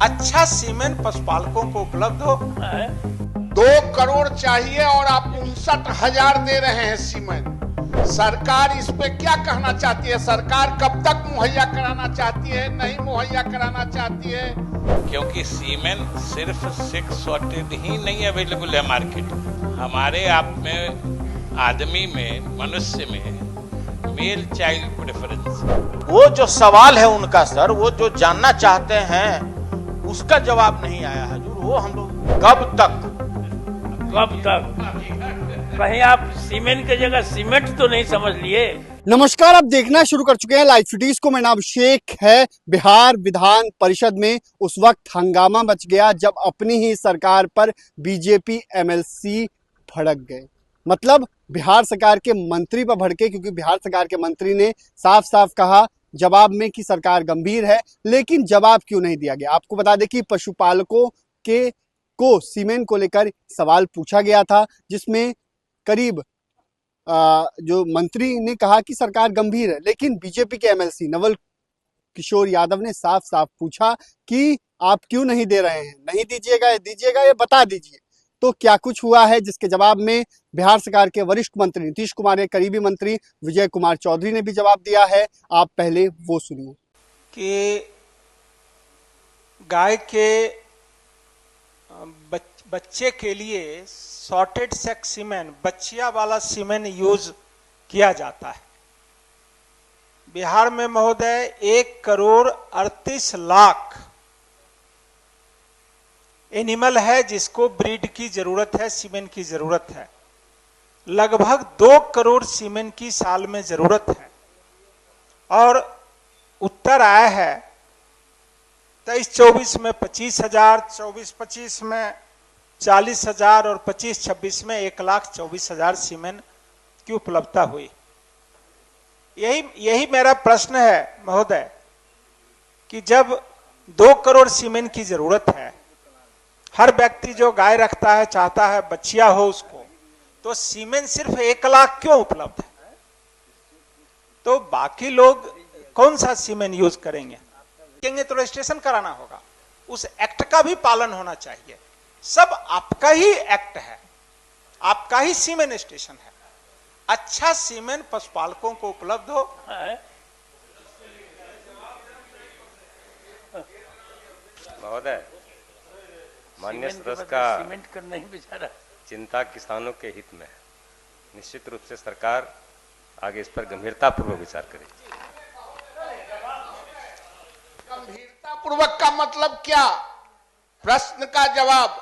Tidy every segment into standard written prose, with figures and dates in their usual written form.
अच्छा सीमेंट पशुपालकों को उपलब्ध हो। 2 करोड़ चाहिए और आप 59,000 दे रहे हैं सीमेंट। सरकार इस पे क्या कहना चाहती है? सरकार कब तक मुहैया कराना चाहती है, नहीं मुहैया कराना चाहती है? क्योंकि सीमेंट सिर्फ सेक्स सॉर्टेड ही नहीं अवेलेबल है मार्केट में। हमारे आप में, आदमी में, मनुष्य में मेल चाइल्ड प्रेफरेंस, वो जो सवाल है उनका सर, वो जो जानना चाहते हैं उसका जवाब नहीं आया हजूर। वो हम लोग कब तक कहीं आप सीमेंट की जगह सीमेंट तो नहीं समझ लिए? नमस्कार, आप देखना शुरू कर चुके हैं लाइव सिटीज को। मैं नाम शेख है। बिहार विधान परिषद में उस वक्त हंगामा मच गया जब अपनी ही सरकार पर बीजेपी एमएलसी भड़क गए। मतलब बिहार सरकार के मंत्री पर भड़के, क्योंकि बिहार सरकार के मंत्री ने साफ साफ कहा जवाब में कि सरकार गंभीर है, लेकिन जवाब क्यों नहीं दिया गया। आपको बता दें कि पशुपालकों को सीमेंट को लेकर सवाल पूछा गया था, जिसमें करीब जो मंत्री ने कहा कि सरकार गंभीर है, लेकिन बीजेपी के एमएलसी नवल किशोर यादव ने साफ साफ पूछा कि आप क्यों नहीं दे रहे हैं, नहीं दीजिएगा ये बता दीजिए। तो क्या कुछ हुआ है, जिसके जवाब में बिहार सरकार के वरिष्ठ मंत्री नीतीश कुमार के करीबी मंत्री विजय कुमार चौधरी ने भी जवाब दिया है। आप पहले वो सुनिए। कि गाय के बच्चे के लिए सॉर्टेड सेक्स सीमेंट, बच्चिया वाला सीमेंट यूज किया जाता है। बिहार में महोदय 1,38,00,000 एनिमल है जिसको ब्रीड की जरूरत है, सीमेंट की जरूरत है। लगभग 2 करोड़ सीमेंट की साल में जरूरत है। और उत्तर आया है 23-24 में 25,000, 24-25 में 40,000 और 25-26 में 1,24,000 सीमेंट की उपलब्धता हुई। यही मेरा प्रश्न है महोदय कि जब 2 करोड़ सीमेंट की जरूरत है, हर व्यक्ति जो गाय रखता है चाहता है बच्चिया हो उसको, तो सीमेंट सिर्फ 1,00,000 क्यों उपलब्ध है? तो बाकी लोग कौन सा सीमेंट यूज करेंगे? तो रजिस्ट्रेशन कराना होगा, उस एक्ट का भी पालन होना चाहिए। सब आपका ही एक्ट है, आपका ही सीमेंट स्टेशन है। अच्छा सीमेंट पशुपालकों को उपलब्ध हो। महोदय, माननीय सदस्य का सीमेंट कर नहीं बेचारा। चिंता किसानों के हित में है। निश्चित रूप से सरकार आगे इस पर गंभीरतापूर्वक विचार करेगी। गंभीरतापूर्वक का मतलब क्या? प्रश्न का जवाब।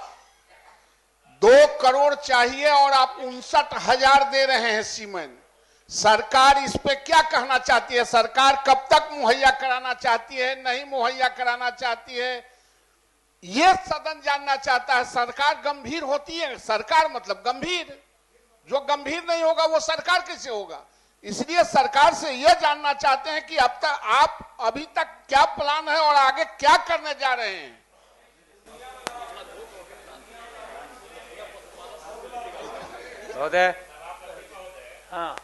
2 करोड़ चाहिए और आप 59,000 दे रहे हैं सीमेंट। सरकार इस पे क्या कहना चाहती है? सरकार कब तक मुहैया कराना चाहती है, नहीं मुहैया कराना चाहती है, यह सदन जानना चाहता है। सरकार गंभीर होती है, सरकार मतलब गंभीर। जो गंभीर नहीं होगा वो सरकार कैसे होगा? इसलिए सरकार से यह जानना चाहते हैं कि अब तक आप अभी तक क्या प्लान है और आगे क्या करने जा रहे हैं। महोदय, हाँ,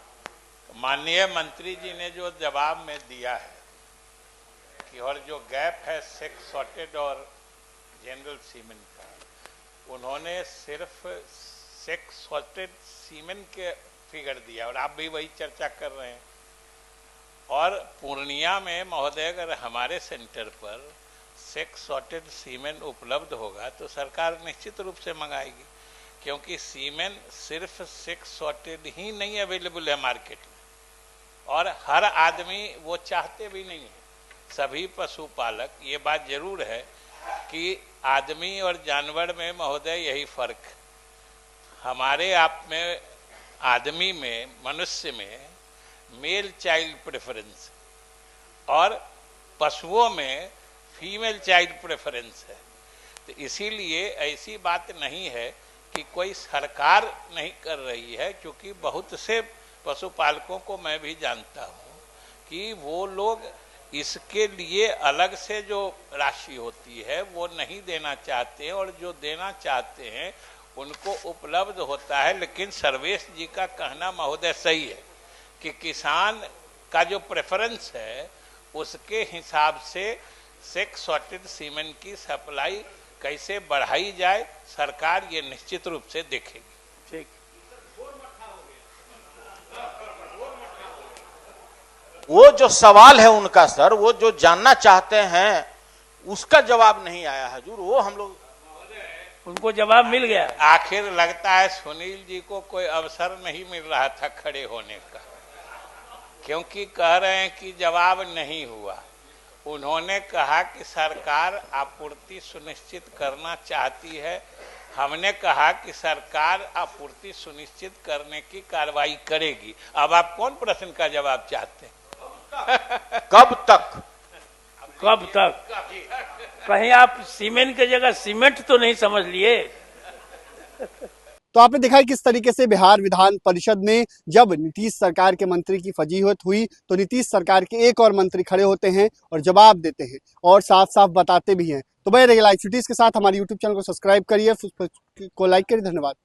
माननीय मंत्री जी ने जो जवाब में दिया है कि और जो गैप है सेक्स सॉर्टेड और जनरल सीमेंट का, उन्होंने सिर्फ सेक्स सॉर्टेड सीमेंट के फिगर दिया और आप भी वही चर्चा कर रहे हैं। और पूर्णिया में महोदय अगर हमारे सेंटर पर सेक्स सॉर्टेड सीमेंट उपलब्ध होगा तो सरकार निश्चित रूप से मंगाएगी, क्योंकि सीमेंट सिर्फ सेक्स सॉर्टेड ही नहीं अवेलेबल है मार्केट में। और हर आदमी वो चाहते भी नहीं है। सभी पशुपालक, ये बात जरूर है कि आदमी और जानवर में महोदय यही फर्क। हमारे आप में, आदमी में, मनुष्य में मेल चाइल्ड प्रेफरेंस और पशुओं में फीमेल चाइल्ड प्रेफरेंस है। तो इसीलिए ऐसी बात नहीं है कि कोई सरकार नहीं कर रही है, क्योंकि बहुत से पशुपालकों को मैं भी जानता हूँ कि वो लोग इसके लिए अलग से जो राशि होती है वो नहीं देना चाहते हैं, और जो देना चाहते हैं उनको उपलब्ध होता है। लेकिन सर्वेश जी का कहना महोदय सही है कि किसान का जो प्रेफरेंस है उसके हिसाब से 6 सॉर्टेड सीमेंट की सप्लाई कैसे बढ़ाई जाए, सरकार ये निश्चित रूप से देखेगी। ठीक। वो जो सवाल है उनका सर, वो जो जानना चाहते हैं उसका जवाब नहीं आया हजूर। वो हम लोग, उनको जवाब मिल गया। आखिर लगता है सुनील जी को कोई अवसर नहीं मिल रहा था खड़े होने का, क्योंकि कह रहे हैं कि जवाब नहीं हुआ। उन्होंने कहा कि सरकार आपूर्ति सुनिश्चित करना चाहती है। हमने कहा कि सरकार आपूर्ति सुनिश्चित करने की कार्रवाई करेगी। अब आप कौन प्रश्न का जवाब चाहते हैं? कब तक? कब तक? कहीं आप सीमेंट की जगह सीमेंट तो नहीं समझ लिए? तो आपने देखा है किस तरीके से बिहार विधान परिषद में जब नीतीश सरकार के मंत्री की फजीहत हुई तो नीतीश सरकार के एक और मंत्री खड़े होते हैं और जवाब देते हैं और साफ साफ बताते भी हैं। तो बने रहिए लाइव सिटीज के साथ। हमारे यूट्यूब चैनल को सब्सक्राइब करिए, को लाइक करिए। धन्यवाद।